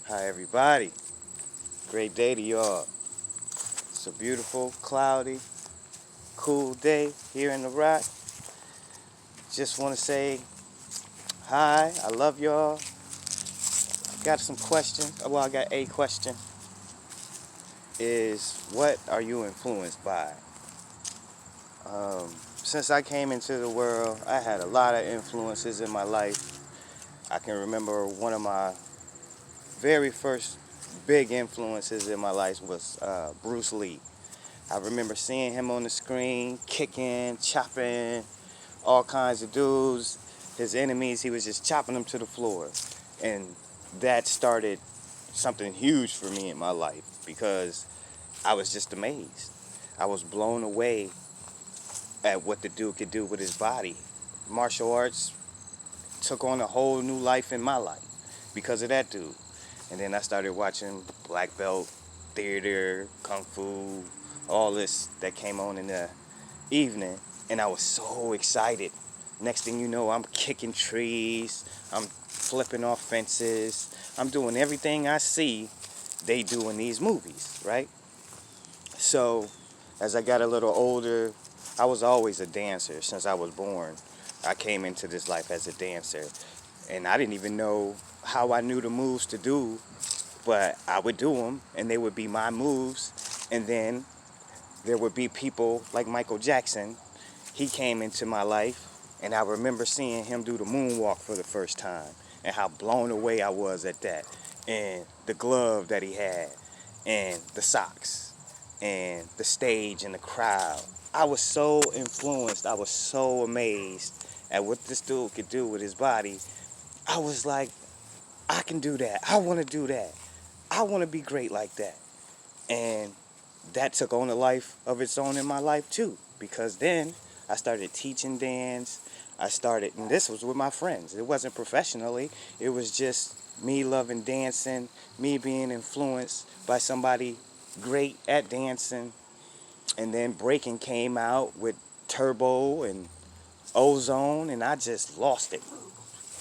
Hi, everybody. Great day to y'all. It's a beautiful, cloudy, cool day here in the Rock. Just want to say hi. I love y'all. Got some questions. Well, I got a question. Is what are you influenced by? Since I came into the world, I had a lot of influences in my life. I can remember one of my very first big influences in my life was Bruce Lee. I remember seeing him on the screen, kicking, chopping, all kinds of dudes. His enemies, he was just chopping them to the floor. And that started something huge for me in my life because I was just amazed. I was blown away at what the dude could do with his body. Martial arts took on a whole new life in my life because of that dude. And then I started watching Black Belt, theater, kung fu, all this that came on in the evening, and I was so excited. Next thing you know, I'm kicking trees, I'm flipping off fences, I'm doing everything I see they do in these movies, right? So, as I got a little older, I was always a dancer since I was born. I came into this life as a dancer, and I didn't even know how I knew the moves to do, but I would do them, and they would be my moves, and then there would be people like Michael Jackson. He came into my life, and I remember seeing him do the moonwalk for the first time, and how blown away I was at that, and the glove that he had, and the socks, and the stage and the crowd. I was so influenced, I was so amazed at what this dude could do with his body. I was like, I can do that. I want to do that. I want to be great like that. And that took on a life of its own in my life too, because then I started teaching dance. And this was with my friends. It wasn't professionally, it was just me loving dancing, me being influenced by somebody great at dancing. And then breaking came out with Turbo and Ozone, and I just lost it.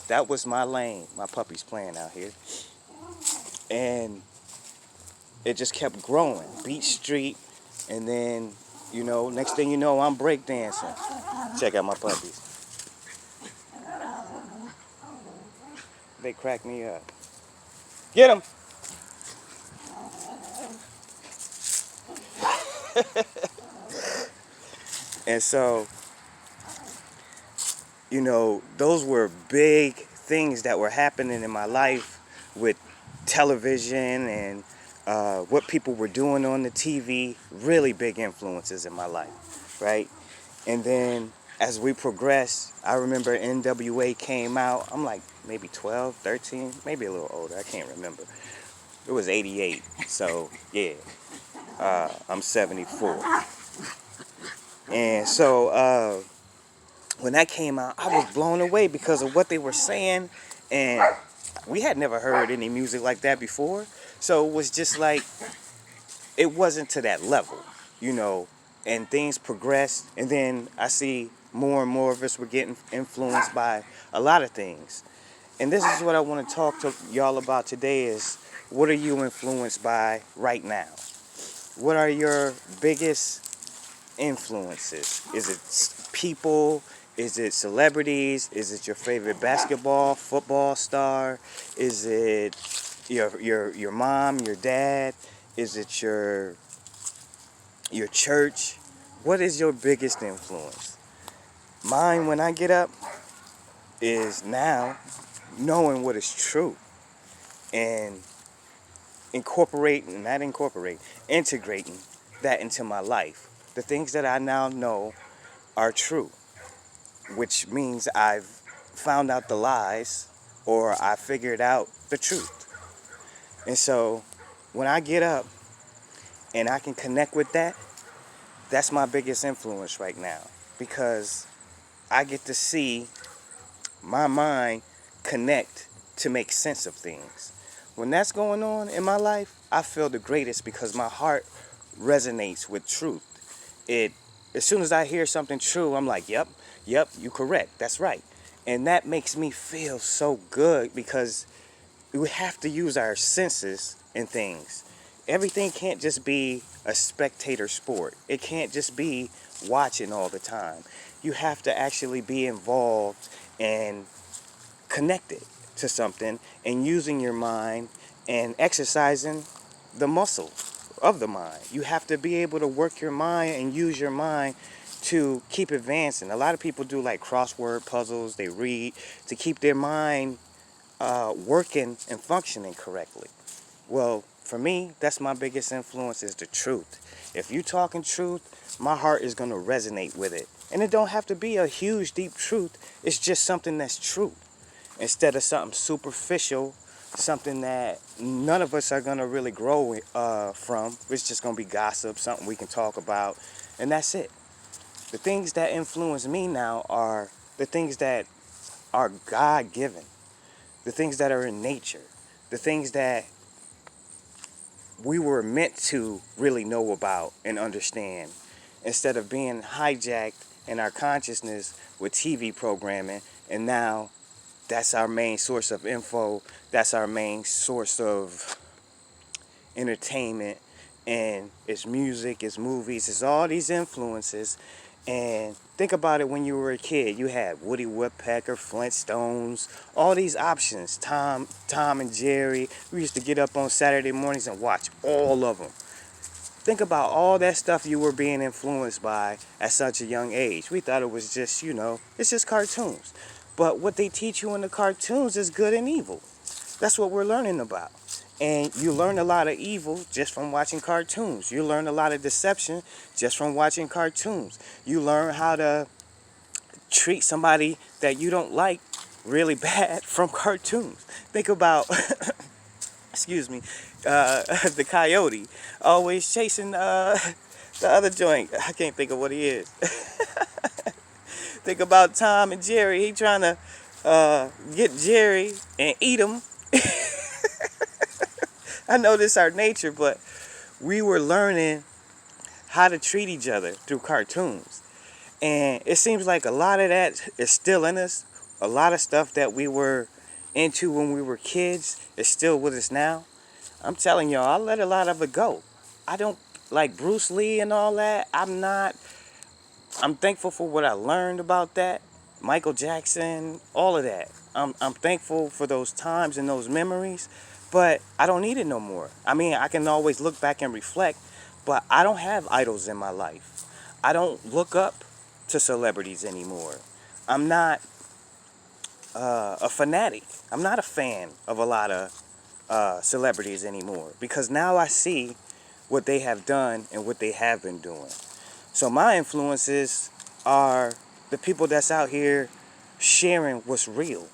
That was my lane. My puppy's playing out here. And it just kept growing. Beat Street, and then, next thing you know, I'm breakdancing. Check out my puppies. They crack me up. Get them! And so, those were big things that were happening in my life with television and what people were doing on the TV. Really big influences in my life, right? And then as we progressed, I remember NWA came out. I'm like maybe 12, 13, maybe a little older. I can't remember. It was 88. So, yeah, I'm 74. And so when that came out, I was blown away because of what they were saying. And we had never heard any music like that before. So it was just like, it wasn't to that level, you know. And things progressed. And then I see more and more of us were getting influenced by a lot of things. And this is what I want to talk to y'all about today is, what are you influenced by right now? What are your biggest influences? Is it people? Is it celebrities? Is it your favorite basketball, football star? Is it your mom, your dad? Is it your church? What is your biggest influence? Mine, when I get up, is now knowing what is true and integrating that into my life. The things that I now know are true, which means I've found out the lies or I figured out the truth. And so when I get up and I can connect with that, that's my biggest influence right now, because I get to see my mind connect to make sense of things. When that's going on in my life, I feel the greatest because my heart resonates with truth. It As soon as I hear something true, I'm like, yep, you correct. That's right. And that makes me feel so good because we have to use our senses in things. Everything can't just be a spectator sport. It can't just be watching all the time. You have to actually be involved and connected to something and using your mind and exercising the muscle of the mind. You have to be able to work your mind and use your mind to keep advancing. A lot of people do like crossword puzzles, they read to keep their mind working and functioning correctly. Well, for me, that's my biggest influence is the truth. If you talking truth, my heart is going to resonate with it. And it don't have to be a huge, deep truth. It's just something that's true. Instead of something superficial, something that none of us are going to really grow from. It's just going to be gossip, something we can talk about, and that's it. The things that influence me now are the things that are God-given, the things that are in nature, the things that we were meant to really know about and understand instead of being hijacked in our consciousness with TV programming. And now that's our main source of info. That's our main source of entertainment. And it's music, it's movies, it's all these influences. And think about it when you were a kid. You had Woody Woodpecker, Flintstones, all these options. Tom and Jerry. We used to get up on Saturday mornings and watch all of them. Think about all that stuff you were being influenced by at such a young age. We thought it was just, it's just cartoons. But what they teach you in the cartoons is good and evil. That's what we're learning about. And you learn a lot of evil just from watching cartoons. You learn a lot of deception just from watching cartoons. You learn how to treat somebody that you don't like really bad from cartoons. Think about, excuse me, the coyote always chasing the other joint. I can't think of what he is. Think about Tom and Jerry. He trying to get Jerry and eat him. I know this is our nature, but we were learning how to treat each other through cartoons. And it seems like a lot of that is still in us. A lot of stuff that we were into when we were kids is still with us now. I'm telling y'all, I let a lot of it go. I don't like Bruce Lee and all that. I'm thankful for what I learned about that. Michael Jackson, all of that. I'm thankful for those times and those memories, but I don't need it no more. I mean, I can always look back and reflect, but I don't have idols in my life. I don't look up to celebrities anymore. I'm not a fanatic. I'm not a fan of a lot of celebrities anymore because now I see what they have done and what they have been doing. So my influences are the people that's out here sharing what's real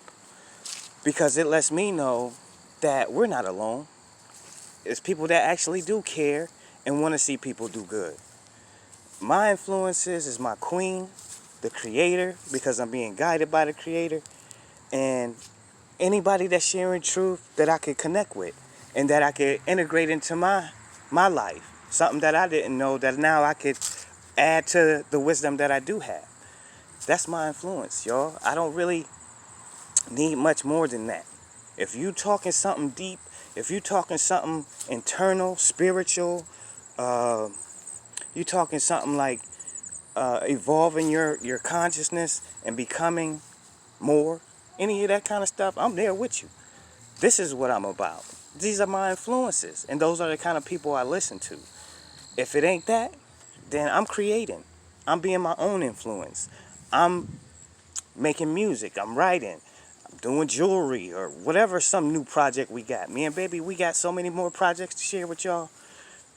because it lets me know that we're not alone. It's people that actually do care and want to see people do good. My influences is my queen, the creator, because I'm being guided by the creator, and anybody that's sharing truth that I could connect with and that I could integrate into my life. Something that I didn't know that now I could add to the wisdom that I do have. That's my influence, y'all. I don't really need much more than that. If you talking something deep, if you talking something internal, spiritual, you talking something like evolving your consciousness and becoming more, any of that kind of stuff, I'm there with you. This is what I'm about. These are my influences, and those are the kind of people I listen to. If it ain't that, then I'm creating. I'm being my own influence. I'm making music. I'm writing. I'm doing jewelry or whatever, some new project we got. Me and baby, we got so many more projects to share with y'all,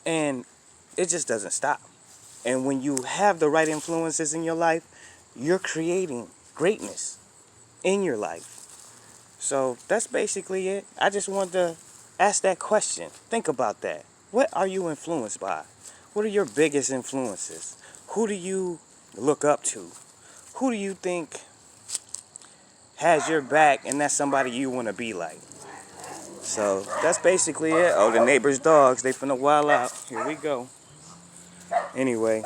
and it just doesn't stop. And when you have the right influences in your life, you're creating greatness in your life. So that's basically it. I just wanted to ask that question. Think about that. What are you influenced by? What are your biggest influences? Who do you look up to? Who do you think has your back and that's somebody you want to be like? So that's basically it. Oh, the neighbor's dogs, they finna wild out. Here we go. Anyway,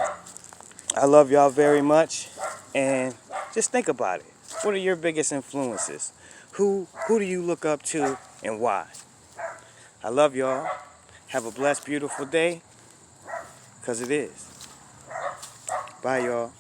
I love y'all very much. And just think about it. What are your biggest influences? Who do you look up to and why. I love y'all. Have a blessed, beautiful day, because it is. Bye, y'all.